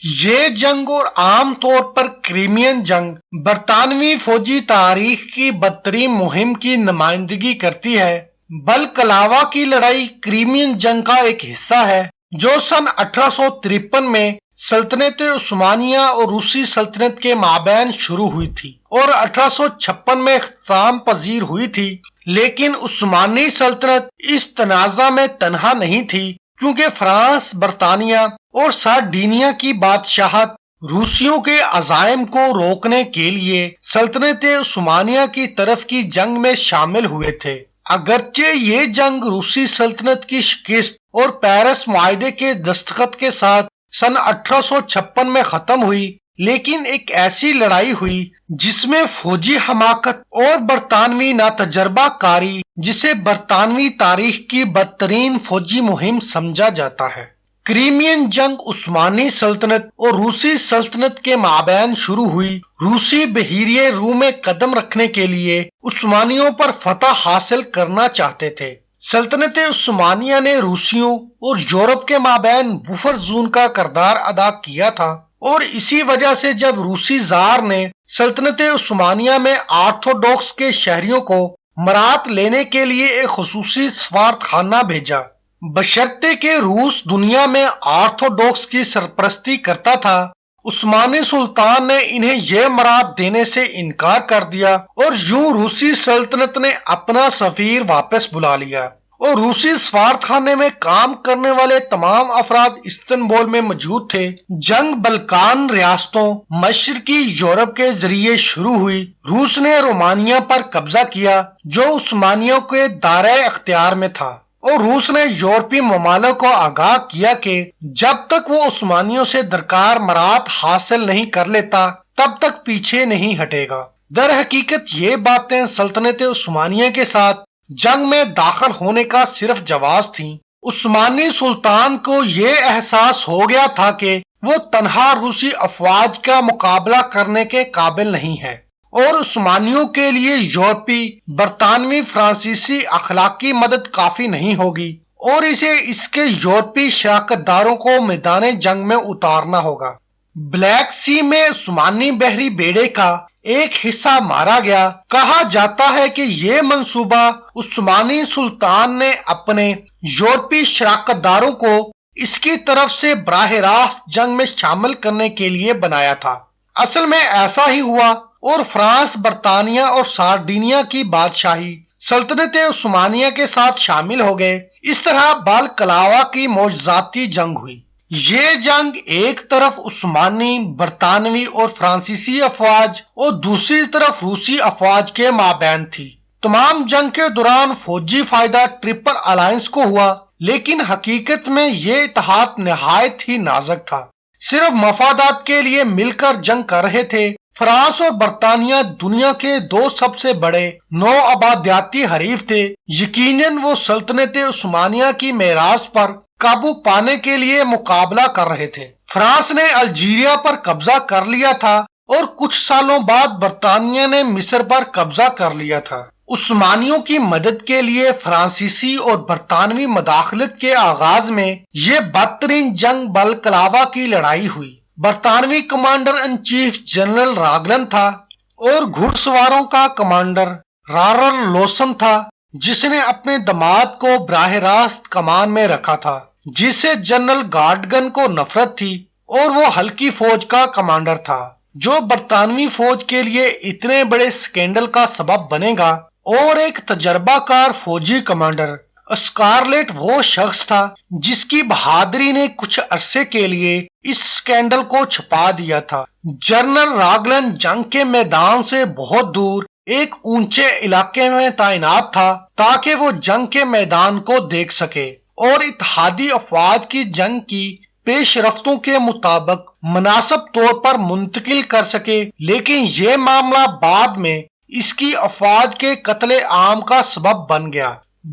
یہ جنگ اور عام طور پر کریمین جنگ برطانوی فوجی تاریخ کی بدترین مہم کی نمائندگی کرتی ہے۔ بلکلاوا کی لڑائی کریمین جنگ کا ایک حصہ ہے جو سن 1853 میں سلطنت عثمانیہ اور روسی سلطنت کے مابین شروع ہوئی تھی اور 1856 میں اختتام پذیر ہوئی تھی، لیکن عثمانی سلطنت اس تنازع میں تنہا نہیں تھی کیونکہ فرانس، برطانیہ اور سارڈینیا کی بادشاہت روسیوں کے عزائم کو روکنے کے لیے سلطنت عثمانیہ کی طرف کی جنگ میں شامل ہوئے تھے۔ اگرچہ یہ جنگ روسی سلطنت کی شکست اور پیرس معاہدے کے دستخط کے ساتھ سن 1856 میں ختم ہوئی، لیکن ایک ایسی لڑائی ہوئی جس میں فوجی حماقت اور برطانوی ناتجربہ کاری جسے برطانوی تاریخ کی بدترین فوجی مہم سمجھا جاتا ہے۔ کریمین جنگ عثمانی سلطنت اور روسی سلطنت کے مابین شروع ہوئی۔ روسی بحیرہ روم میں قدم رکھنے کے لیے عثمانیوں پر فتح حاصل کرنا چاہتے تھے۔ سلطنت عثمانیہ نے روسیوں اور یورپ کے مابین بفر زون کا کردار ادا کیا تھا، اور اسی وجہ سے جب روسی زار نے سلطنت عثمانیہ میں آرتھوڈوکس کے شہریوں کو مرات لینے کے لیے ایک خصوصی سفارت خانہ بھیجا، بشرطے کہ روس دنیا میں آرتھوڈوکس کی سرپرستی کرتا تھا، عثمانی سلطان نے انہیں یہ مرات دینے سے انکار کر دیا اور یوں روسی سلطنت نے اپنا سفیر واپس بلا لیا، اور روسی سفارت خانے میں کام کرنے والے تمام افراد استنبول میں موجود تھے۔ جنگ بلکان ریاستوں مشرقی یورپ کے ذریعے شروع ہوئی۔ روس نے رومانیہ پر قبضہ کیا جو عثمانیوں کے دائرہ اختیار میں تھا، اور روس نے یورپی ممالک کو آگاہ کیا کہ جب تک وہ عثمانیوں سے درکار مرات حاصل نہیں کر لیتا تب تک پیچھے نہیں ہٹے گا۔ در حقیقت یہ باتیں سلطنت عثمانیہ کے ساتھ جنگ میں داخل ہونے کا صرف جواز تھیں۔ عثمانی سلطان کو یہ احساس ہو گیا تھا کہ وہ تنہا روسی افواج کا مقابلہ کرنے کے قابل نہیں ہے، اور عثمانیوں کے لیے یورپی، برطانوی، فرانسیسی اخلاقی مدد کافی نہیں ہوگی، اور اسے اس کے یورپی شراکت داروں کو میدان جنگ میں اتارنا ہوگا۔ بلیک سی میں عثمانی بحری بیڑے کا ایک حصہ مارا گیا۔ کہا جاتا ہے کہ یہ منصوبہ عثمانی سلطان نے اپنے یورپی شراکت داروں کو اس کی طرف سے براہ راست جنگ میں شامل کرنے کے لیے بنایا تھا۔ اصل میں ایسا ہی ہوا، اور فرانس، برطانیہ اور سارڈینیا کی بادشاہی سلطنت عثمانیہ کے ساتھ شامل ہو گئے۔ اس طرح بلکلاوا کی معجزاتی جنگ ہوئی۔ یہ جنگ ایک طرف عثمانی، برطانوی اور فرانسیسی افواج اور دوسری طرف روسی افواج کے مابین تھی۔ تمام جنگ کے دوران فوجی فائدہ ٹرپل الائنس کو ہوا، لیکن حقیقت میں یہ اتحاد نہایت ہی نازک تھا۔ صرف مفادات کے لیے مل کر جنگ کر رہے تھے۔ فرانس اور برطانیہ دنیا کے دو سب سے بڑے نو آبادیاتی حریف تھے۔ یقیناً وہ سلطنت عثمانیہ کی میراث پر قابو پانے کے لیے مقابلہ کر رہے تھے۔ فرانس نے الجیریا پر قبضہ کر لیا تھا، اور کچھ سالوں بعد برطانیہ نے مصر پر قبضہ کر لیا تھا۔ عثمانیوں کی مدد کے لیے فرانسیسی اور برطانوی مداخلت کے آغاز میں یہ بدترین جنگ بلکلاوا کی لڑائی ہوئی۔ برطانوی کمانڈر ان چیف جنرل راگلن تھا، اور گھڑ سواروں کا کمانڈر رارل لوسن تھا جس نے اپنے داماد کو براہ راست کمان میں رکھا تھا، جس سے جنرل گارڈگن کو نفرت تھی، اور وہ ہلکی فوج کا کمانڈر تھا جو برطانوی فوج کے لیے اتنے بڑے سکینڈل کا سبب بنے گا۔ اور ایک تجربہ کار فوجی کمانڈر اسکارلیٹ وہ شخص تھا جس کی بہادری نے کچھ عرصے کے لیے اس سکینڈل کو چھپا دیا تھا۔ جنرل راگلن جنگ کے میدان سے بہت دور ایک اونچے علاقے میں تعینات تھا تاکہ وہ جنگ کے میدان کو دیکھ سکے اور اتحادی افواج کی جنگ کی پیش رفتوں کے مطابق مناسب طور پر منتقل کر سکے، لیکن یہ معاملہ بعد میں اس کی افواج کے قتل عام کا سبب بن گیا،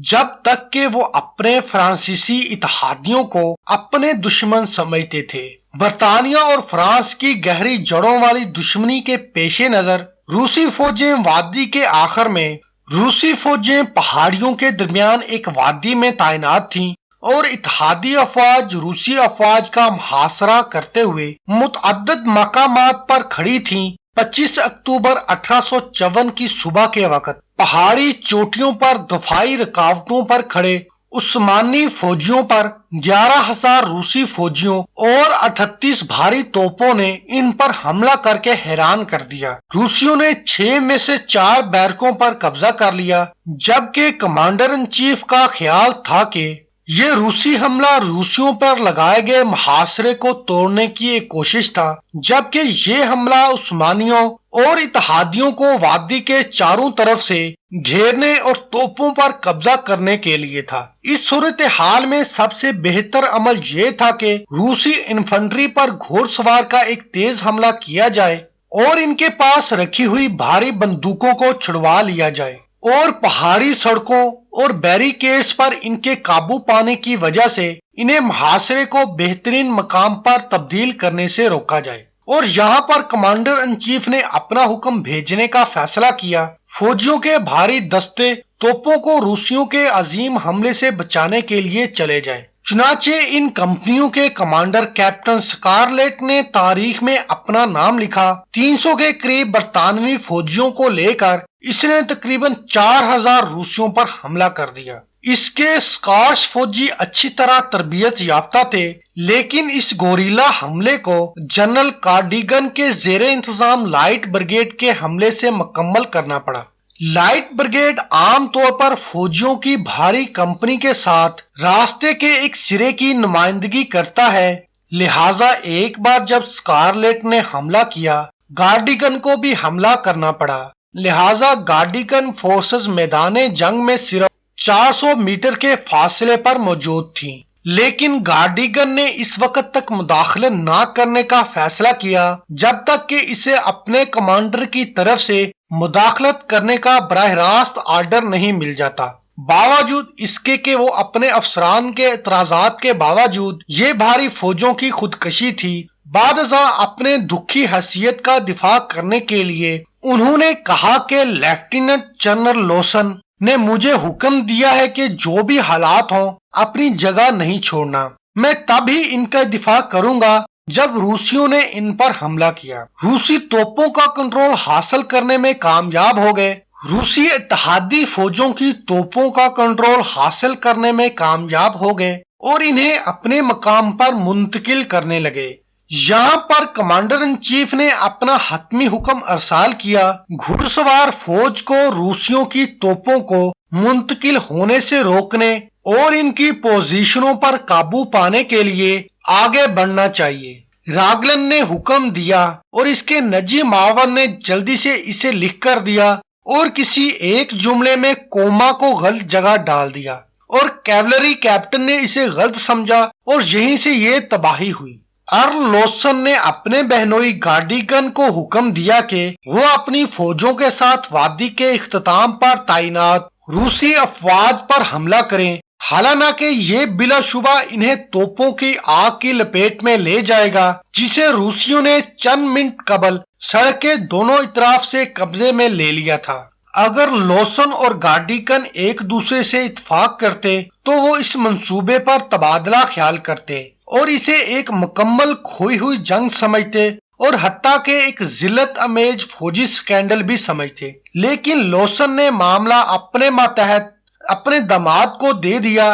جب تک کہ وہ اپنے فرانسیسی اتحادیوں کو اپنے دشمن سمجھتے تھے۔ برطانیہ اور فرانس کی گہری جڑوں والی دشمنی کے پیش نظر روسی فوجیں وادی کے آخر میں روسی فوجیں پہاڑیوں کے درمیان ایک وادی میں تعینات تھیں، اور اتحادی افواج روسی افواج کا محاصرہ کرتے ہوئے متعدد مقامات پر کھڑی تھیں، 25 اکتوبر 1854 کی صبح کے وقت پہاڑی چوٹیوں پر دفاعی رکاوٹوں پر کھڑے عثمانی فوجیوں پر 11,000 روسی فوجیوں اور 38 بھاری توپوں نے ان پر حملہ کر کے حیران کر دیا۔ روسیوں نے 6 میں سے 4 بیرکوں پر قبضہ کر لیا، جبکہ کمانڈر ان چیف کا خیال تھا کہ یہ روسی حملہ روسیوں پر لگائے گئے محاصرے کو توڑنے کی ایک کوشش تھا، جبکہ یہ حملہ عثمانیوں اور اتحادیوں کو وادی کے چاروں طرف سے گھیرنے اور توپوں پر قبضہ کرنے کے لیے تھا۔ اس صورتحال میں سب سے بہتر عمل یہ تھا کہ روسی انفنٹری پر گھوڑ سوار کا ایک تیز حملہ کیا جائے اور ان کے پاس رکھی ہوئی بھاری بندوقوں کو چھڑوا لیا جائے اور پہاڑی سڑکوں اور بیریکیڈز پر ان کے قابو پانے کی وجہ سے انہیں محاصرے کو بہترین مقام پر تبدیل کرنے سے روکا جائے۔ اور یہاں پر کمانڈر ان چیف نے اپنا حکم بھیجنے کا فیصلہ کیا، فوجیوں کے بھاری دستے توپوں کو روسیوں کے عظیم حملے سے بچانے کے لیے چلے جائیں۔ چنانچہ ان کمپنیوں کے کمانڈر کیپٹن سکارلیٹ نے تاریخ میں اپنا نام لکھا۔ 300 کے قریب برطانوی فوجیوں کو لے کر اس نے تقریباً 4,000 روسیوں پر حملہ کر دیا۔ اس کے سکاٹش فوجی اچھی طرح تربیت یافتہ تھے، لیکن اس گوریلا حملے کو جنرل کارڈیگن کے زیر انتظام لائٹ بریگیڈ کے حملے سے مکمل کرنا پڑا۔ لائٹ بریگیڈ عام طور پر فوجیوں کی بھاری کمپنی کے ساتھ راستے کے ایک سرے کی نمائندگی کرتا ہے، لہذا ایک بار جب سکارلیٹ نے حملہ کیا، گارڈیگن کو بھی حملہ کرنا پڑا، لہذا گارڈیگن فورسز میدان جنگ میں صرف 400 میٹر کے فاصلے پر موجود تھیں، لیکن گارڈیگن نے اس وقت تک مداخلت نہ کرنے کا فیصلہ کیا جب تک کہ اسے اپنے کمانڈر کی طرف سے مداخلت کرنے کا براہ راست آرڈر نہیں مل جاتا۔ باوجود اس کے کہ وہ اپنے افسران کے اعتراضات کے باوجود یہ بھاری فوجوں کی خودکشی تھی، بعد ازاں اپنے دکھی حیثیت کا دفاع کرنے کے لیے انہوں نے کہا کہ لیفٹیننٹ جنرل لوسن نے مجھے حکم دیا ہے کہ جو بھی حالات ہوں اپنی جگہ نہیں چھوڑنا، میں تب ہی ان کا دفاع کروں گا۔ جب روسیوں نے ان پر حملہ کیا، روسی توپوں کا کنٹرول حاصل کرنے میں کامیاب ہو گئے، روسی اتحادی فوجوں کی توپوں کا کنٹرول حاصل کرنے میں کامیاب ہو گئے اور انہیں اپنے مقام پر منتقل کرنے لگے۔ یہاں پر کمانڈر ان چیف نے اپنا حتمی حکم ارسال کیا، گھڑ سوار فوج کو روسیوں کی توپوں کو منتقل ہونے سے روکنے اور ان کی پوزیشنوں پر قابو پانے کے لیے آگے بڑھنا چاہیے۔ راگلن نے حکم دیا اور اس کے نجی معاون نے جلدی سے اسے لکھ کر دیا اور کسی ایک جملے میں کوما کو غلط جگہ ڈال دیا، اور کیولری کیپٹن نے اسے غلط سمجھا اور یہیں سے یہ تباہی ہوئی۔ ارل لوسن نے اپنے بہنوئی گارڈیگن کو حکم دیا کہ وہ اپنی فوجوں کے ساتھ وادی کے اختتام پر تعینات روسی افواج پر حملہ کریں، حالانکہ یہ بلا شبہ انہیں توپوں کی آگ کی لپیٹ میں لے جائے گا، جسے روسیوں نے چند منٹ قبل سڑک کے دونوں اطراف سے قبضے میں لے لیا تھا۔ اگر لوسن اور گارڈیگن ایک دوسرے سے اتفاق کرتے تو وہ اس منصوبے پر تبادلہ خیال کرتے اور اسے ایک مکمل کھوئی ہوئی جنگ سمجھتے اور حتیٰ کہ ایک ذلت امیز فوجی سکینڈل بھی سمجھتے، لیکن لوسن نے معاملہ اپنے ماتحت اپنے داماد کو دے دیا،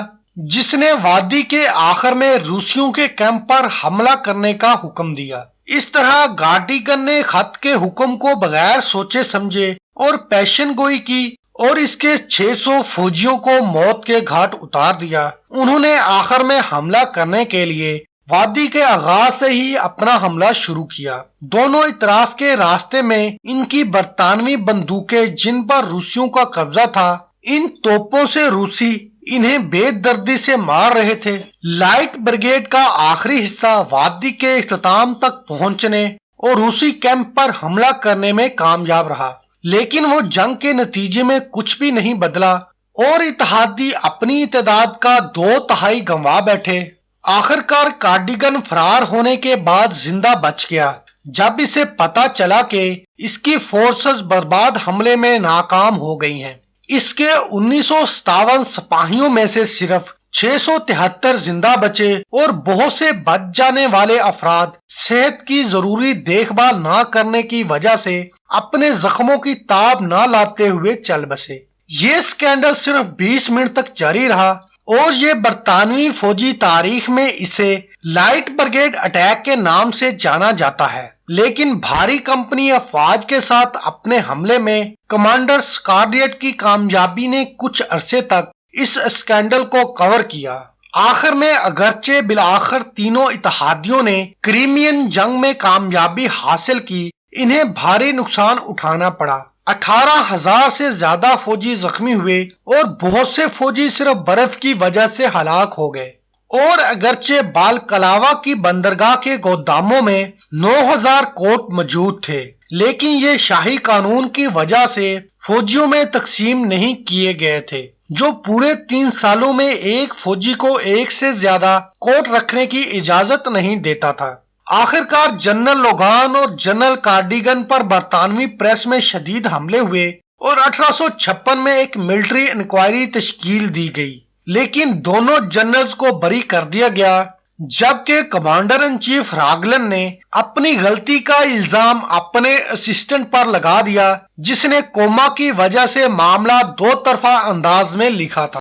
جس نے وادی کے آخر میں روسیوں کے کیمپ پر حملہ کرنے کا حکم دیا۔ اس طرح گارڈیگن نے خط کے حکم کو بغیر سوچے سمجھے اور پیشن گوئی کی اور اس کے 600 فوجیوں کو موت کے گھاٹ اتار دیا۔ انہوں نے آخر میں حملہ کرنے کے لیے وادی کے آغاز سے ہی اپنا حملہ شروع کیا۔ دونوں اطراف کے راستے میں ان کی برطانوی بندوقیں جن پر روسیوں کا قبضہ تھا، ان توپوں سے روسی انہیں بے دردی سے مار رہے تھے۔ لائٹ بریگیڈ کا آخری حصہ وادی کے اختتام تک پہنچنے اور روسی کیمپ پر حملہ کرنے میں کامیاب رہا، لیکن وہ جنگ کے نتیجے میں کچھ بھی نہیں بدلا اور اتحادی اپنی تعداد کا 2/3 گنوا بیٹھے۔ آخرکار کارڈیگن فرار ہونے کے بعد زندہ بچ گیا جب اسے پتا چلا کہ اس کی فورسز برباد حملے میں ناکام ہو گئی ہیں۔ اس کے 1957 سپاہیوں میں سے صرف 673 زندہ بچے اور بہت سے بچ جانے والے افراد صحت کی ضروری دیکھ بھال نہ کرنے کی وجہ سے اپنے زخموں کی تاب نہ لاتے ہوئے چل بسے۔ یہ سکینڈل صرف 20 منٹ تک جاری رہا اور یہ برطانوی فوجی تاریخ میں اسے لائٹ بریگیڈ اٹیک کے نام سے جانا جاتا ہے، لیکن بھاری کمپنی افواج کے ساتھ اپنے حملے میں کمانڈر سکارلیٹ کی کامیابی نے کچھ عرصے تک اس اسکینڈل کو کور کیا۔ آخر میں اگرچہ بالآخر تینوں اتحادیوں نے کریمین جنگ میں کامیابی حاصل کی، انہیں بھاری نقصان اٹھانا پڑا۔ 18,000 سے زیادہ فوجی زخمی ہوئے اور بہت سے فوجی صرف برف کی وجہ سے ہلاک ہو گئے۔ اور اگرچہ بالکلاوا کی بندرگاہ کے گوداموں میں 9,000 کوٹ موجود تھے، لیکن یہ شاہی قانون کی وجہ سے فوجیوں میں تقسیم نہیں کیے گئے تھے، جو پورے 3 سالوں میں ایک فوجی کو ایک سے زیادہ کوٹ رکھنے کی اجازت نہیں دیتا تھا۔ آخرکار جنرل لوگان اور جنرل کارڈیگن پر برطانوی پریس میں شدید حملے ہوئے اور 1856 میں ایک ملٹری انکوائری تشکیل دی گئی، لیکن دونوں جنرلز کو بری کر دیا گیا، جبکہ کمانڈر ان چیف راگلن نے اپنی غلطی کا الزام اپنے اسسٹنٹ پر لگا دیا، جس نے کوما کی وجہ سے معاملہ دو طرفہ انداز میں لکھا تھا۔